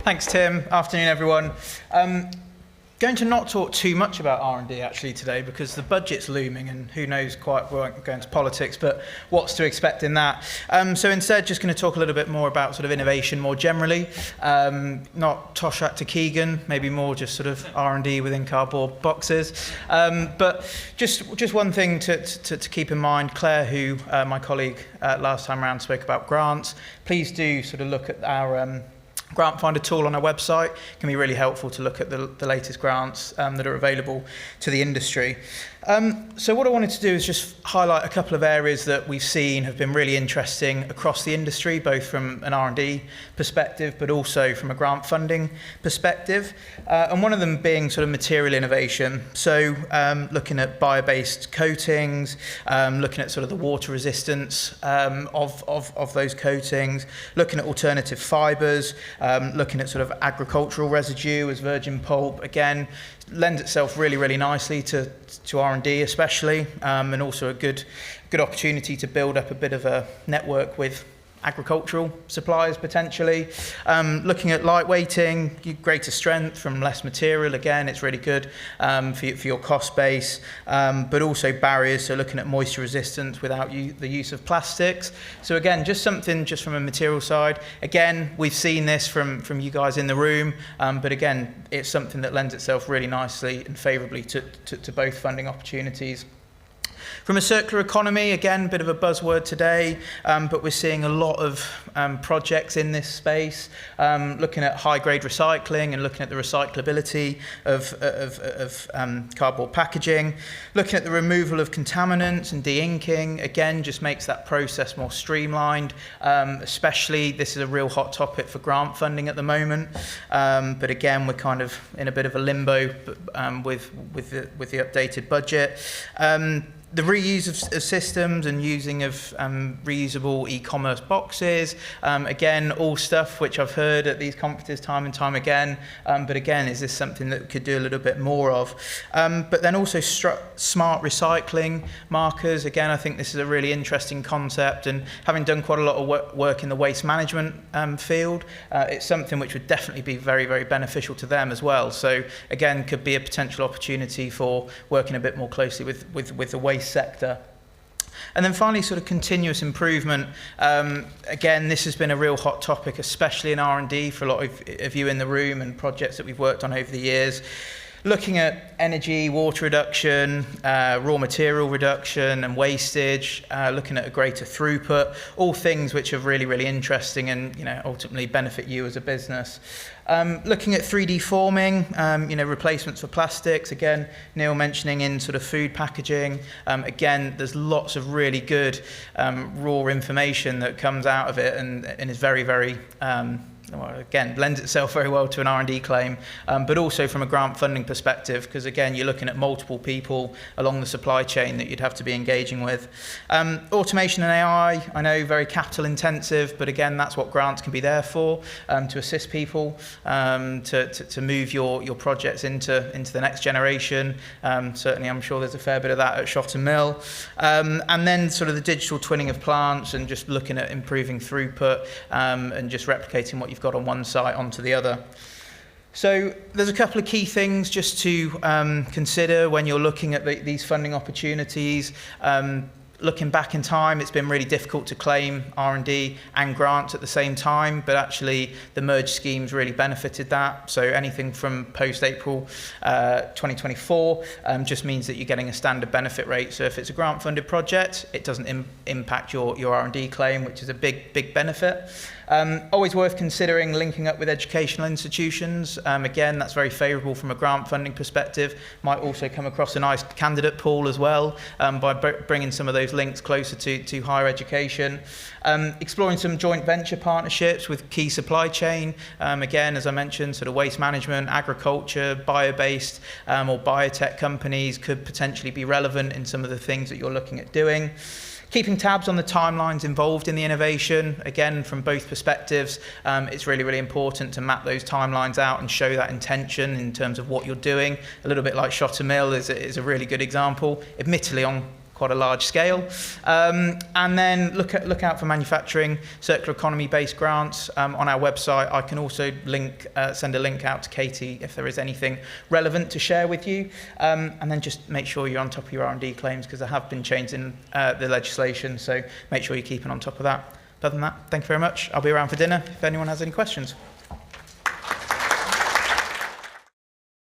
Thanks, Tim. Afternoon, everyone. Going to not talk too much about R&D actually today because the budget's looming and who knows quite, we won't go into politics, but what's to expect in that. So instead, just going to talk a little bit more about sort of innovation more generally. Not Toshak to Keegan, maybe more just sort of R&D within cardboard boxes. But just one thing to keep in mind, Claire, who my colleague last time around spoke about grants, please do sort of look at our grant finder tool on our website. It can be really helpful to look at the latest grants that are available to the industry. So what I wanted to do is just highlight a couple of areas that we've seen have been really interesting across the industry, both from an R&D perspective, but also from a grant funding perspective. And one of them being sort of material innovation. So looking at bio-based coatings, looking at sort of the water resistance of those coatings, looking at alternative fibres, looking at sort of agricultural residue as virgin pulp, again, lends itself really, really nicely to R&D especially, and also a good opportunity to build up a bit of a network with agricultural suppliers potentially. Looking at lightweighting, greater strength from less material, again, it's really good for your cost base, but also barriers, so looking at moisture resistance without the use of plastics. So again, just something just from a material side. Again, we've seen this from you guys in the room, but again, it's something that lends itself really nicely and favourably to both funding opportunities. From a circular economy, again, a bit of a buzzword today, but we're seeing a lot of projects in this space, looking at high-grade recycling and looking at the recyclability of cardboard packaging, looking at the removal of contaminants and de-inking, again, just makes that process more streamlined, especially this is a real hot topic for grant funding at the moment, but again, we're kind of in a bit of a limbo with the updated budget. The reuse of systems and using of reusable e-commerce boxes, again, all stuff which I've heard at these conferences time and time again, but again, is this something that we could do a little bit more of? But then also smart recycling markers, again, I think this is a really interesting concept, and having done quite a lot of work in the waste management field, it's something which would definitely be very, very beneficial to them as well. So again, could be a potential opportunity for working a bit more closely with the waste sector. And then finally, sort of continuous improvement. Again, this has been a real hot topic, especially in R&D for a lot of you in the room and projects that we've worked on over the years. Looking at energy, water reduction, raw material reduction and wastage, looking at a greater throughput, all things which are really, really interesting and ultimately benefit you as a business. Looking at 3D forming, replacements for plastics, again, Neil mentioning in sort of food packaging. Again, there's lots of really good raw information that comes out of it and is very, very well, again, lends itself very well to an R&D claim, but also from a grant funding perspective, because again, you're looking at multiple people along the supply chain that you'd have to be engaging with. Automation and AI, I know very capital intensive, but again, that's what grants can be there for, to assist people, to move your projects into the next generation. Certainly, I'm sure there's a fair bit of that at Shotton Mill. And then sort of the digital twinning of plants and just looking at improving throughput and just replicating what you've got on one site onto the other. So there's a couple of key things just to consider when you're looking at these funding opportunities. Looking back in time, it's been really difficult to claim R&D and grants at the same time, but actually the merged schemes really benefited that. So anything from post-April 2024 just means that you're getting a standard benefit rate. So if it's a grant-funded project, it doesn't impact your R&D claim, which is a big benefit. Always worth considering linking up with educational institutions. Again, that's very favourable from a grant funding perspective. Might also come across a nice candidate pool as well by bringing some of those links closer to higher education. Exploring some joint venture partnerships with key supply chain. Again, as I mentioned, sort of waste management, agriculture, bio-based or biotech companies could potentially be relevant in some of the things that you're looking at doing. Keeping tabs on the timelines involved in the innovation, again, from both perspectives, it's really, really important to map those timelines out and show that intention in terms of what you're doing. A little bit like Shotton Mill is a really good example, admittedly on quite a large scale. And then look out for manufacturing, circular economy-based grants on our website. I can also send a link out to Katie if there is anything relevant to share with you. And then just make sure you're on top of your R&D claims, because there have been changes in the legislation, so make sure you're keeping on top of that. Other than that, thank you very much. I'll be around for dinner if anyone has any questions.